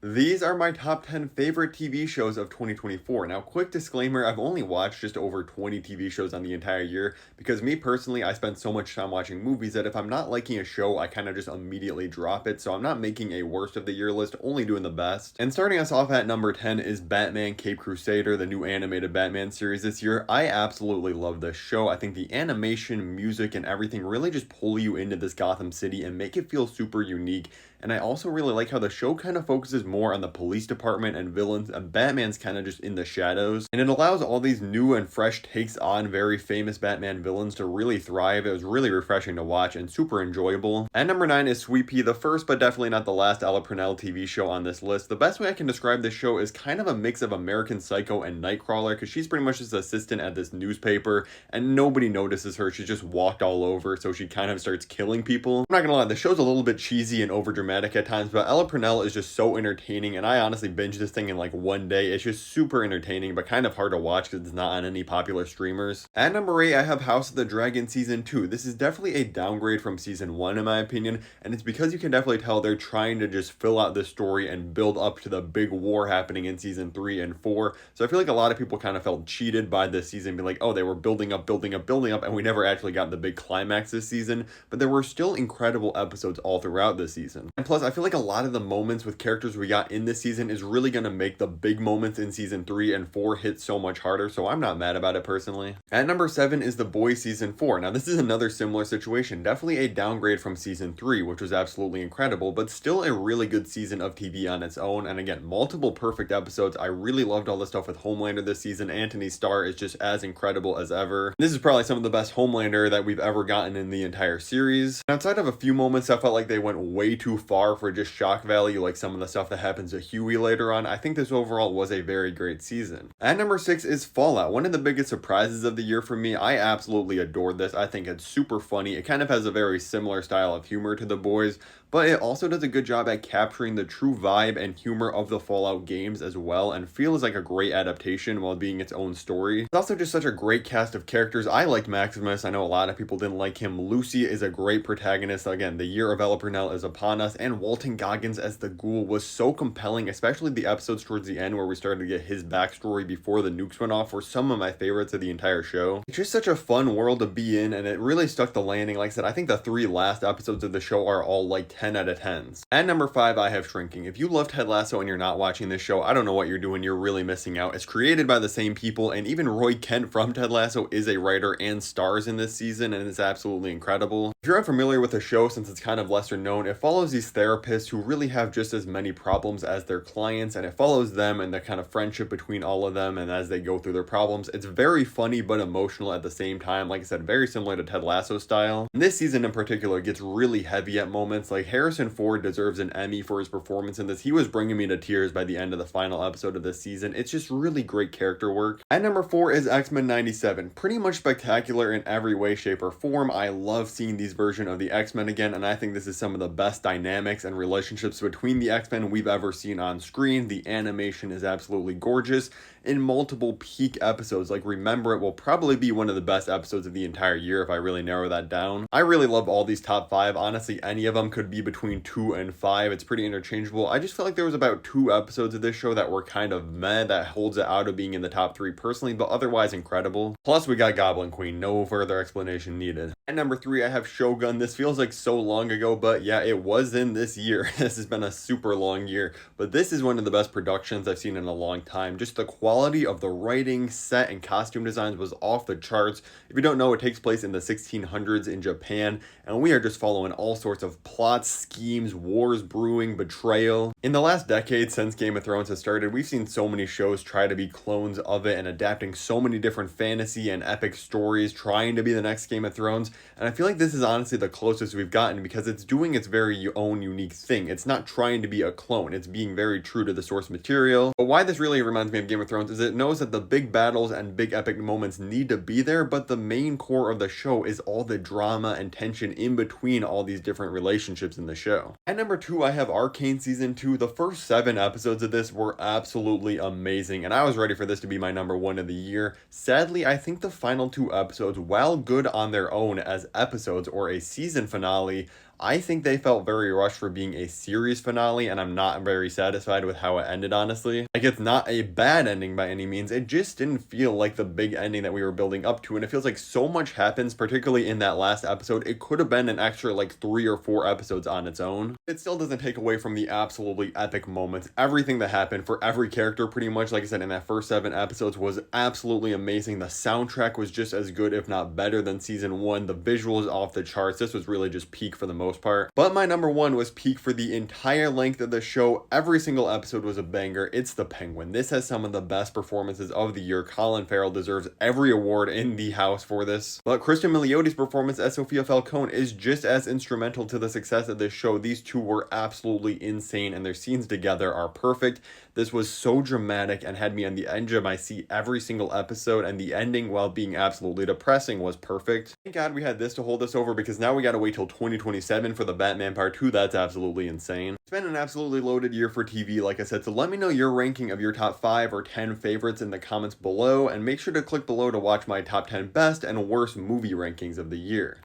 These are my top 10 favorite TV shows of 2024. Now, quick disclaimer, I've only watched just over 20 TV shows on the entire year because me personally, I spend so much time watching movies that if I'm not liking a show, I kind of just immediately drop it. So I'm not making a worst of the year list, only doing the best. And starting us off at number 10 is Batman Cape Crusader, the new animated Batman series this year. I absolutely love this show. I think the animation, music, and everything really just pull you into this Gotham City and make it feel super unique. And I also really like how the show kind of focuses more on the police department and villains, and Batman's kind of just in the shadows. And it allows all these new and fresh takes on very famous Batman villains to really thrive. It was really refreshing to watch and super enjoyable. At number 9 is Sweet Pea, the first but definitely not the last Ella Purnell TV show on this list. The best way I can describe this show is kind of a mix of American Psycho and Nightcrawler, because she's pretty much just an assistant at this newspaper, and nobody notices her. She's just walked all over, so she kind of starts killing people. I'm not gonna lie, the show's a little bit cheesy and overdramatic at times, but Ella Purnell is just so entertaining, and I honestly binged this thing in like one day. It's just super entertaining, but kind of hard to watch because it's not on any popular streamers. At number 8, I have House of the Dragon Season 2. This is definitely a downgrade from Season 1 in my opinion, and it's because you can definitely tell they're trying to just fill out this story and build up to the big war happening in Season 3 and 4. So I feel like a lot of people kind of felt cheated by this season, being like, oh, they were building up, and we never actually got the big climax this season, but there were still incredible episodes all throughout this season. And plus, I feel like a lot of the moments with characters we got in this season is really going to make the big moments in season 3 and 4 hit so much harder, so I'm not mad about it personally. At number 7 is The Boys Season 4. Now, this is another similar situation, definitely a downgrade from season 3, which was absolutely incredible, but still a really good season of TV on its own, and again, multiple perfect episodes. I really loved all the stuff with Homelander this season. Anthony Starr is just as incredible as ever. This is probably some of the best Homelander that we've ever gotten in the entire series. And outside of a few moments I felt like they went way too far for just shock value, like some of the stuff that happens to Huey later on, I think this overall was a very great season. At number 6 is Fallout, one of the biggest surprises of the year for me. I absolutely adored this. I think it's super funny. It kind of has a very similar style of humor to The Boys, but it also does a good job at capturing the true vibe and humor of the Fallout games as well, and feels like a great adaptation while being its own story. It's also just such a great cast of characters. I liked Maximus. I know a lot of people didn't like him. Lucy is a great protagonist. Again, the year of Ella Purnell is upon us, and Walton Goggins as the Ghoul was so compelling, especially the episodes towards the end where we started to get his backstory before the nukes went off, were some of my favorites of the entire show. It's just such a fun world to be in, and it really stuck the landing. Like I said, I think the 3 last episodes of the show are all like 10 out of 10s. At number 5, I have Shrinking. If you love Ted Lasso and you're not watching this show, I don't know what you're doing. You're really missing out. It's created by the same people, and even Roy Kent from Ted Lasso is a writer and stars in this season, and it's absolutely incredible. If you're unfamiliar with the show, since it's kind of lesser known, it follows these therapists who really have just as many problems as their clients, and it follows them and the kind of friendship between all of them, and as they go through their problems. It's very funny but emotional at the same time. Like I said, very similar to Ted Lasso style. And this season in particular gets really heavy at moments. Like, Harrison Ford deserves an Emmy for his performance in this. He was bringing me to tears by the end of the final episode of this season. It's just really great character work. At number 4 is X-Men 97. Pretty much spectacular in every way, shape, or form. I love seeing these versions of the X-Men again, and I think this is some of the best dynamics and relationships between the X-Men we've ever seen on screen. The animation is absolutely gorgeous in multiple peak episodes. Like, Remember It will probably be one of the best episodes of the entire year if I really narrow that down. I really love all these top 5. Honestly, any of them could be between 2 and 5. It's pretty interchangeable. I just felt like there was about 2 episodes of this show that were kind of meh, that holds it out of being in the top 3 personally, but otherwise incredible. Plus, we got Goblin Queen. No further explanation needed. At number 3, I have Shogun. This feels like so long ago, but yeah, it was in this year. This has been a super long year, but this is one of the best productions I've seen in a long time. Just the quality of the writing, set, and costume designs was off the charts. If you don't know, it takes place in the 1600s in Japan, and we are just following all sorts of plots, schemes, wars brewing, betrayal. In the last decade since Game of Thrones has started, we've seen so many shows try to be clones of it and adapting so many different fantasy and epic stories, trying to be the next Game of Thrones, and I feel like this is honestly the closest we've gotten because it's doing its very own unique thing. It's not trying to be a clone, it's being very true to the source material. But why this really reminds me of Game of Thrones is it knows that the big battles and big epic moments need to be there, but the main core of the show is all the drama and tension in between all these different relationships in the show. At number 2, I have Arcane Season 2. The first 7 episodes of this were absolutely amazing, and I was ready for this to be my number 1 of the year. Sadly, I think the final 2 episodes, while good on their own as episodes or a season finale, I think they felt very rushed for being a series finale, and I'm not very satisfied with how it ended, honestly. Like, it's not a bad ending by any means, it just didn't feel like the big ending that we were building up to, and it feels like so much happens, particularly in that last episode. It could have been an extra like 3 or 4 episodes on its own. It still doesn't take away from the absolutely epic moments. Everything that happened for every character, pretty much, like I said, in that first 7 episodes was absolutely amazing. The soundtrack was just as good, if not better, than season 1. The visuals off the charts. This was really just peak for the most part. But my number one was peak for the entire length of the show. Every single episode was a banger. It's the Penguin. This has some of the best performances of the year. Colin Farrell deserves every award in the house for this. But Kristen Miliotti's performance as Sophia Falcone is just as instrumental to the success of this show. These two were absolutely insane, and their scenes together are perfect. This was so dramatic and had me on the edge of my seat every single episode, and the ending, while being absolutely depressing, was perfect. Thank God we had this to hold us over, because now we gotta wait till 2027 for the Batman Part 2. That's absolutely insane. It's been an absolutely loaded year for TV, like I said, so let me know your ranking of your top 5 or 10 favorites in the comments below, and make sure to click below to watch my top 10 best and worst movie rankings of the year.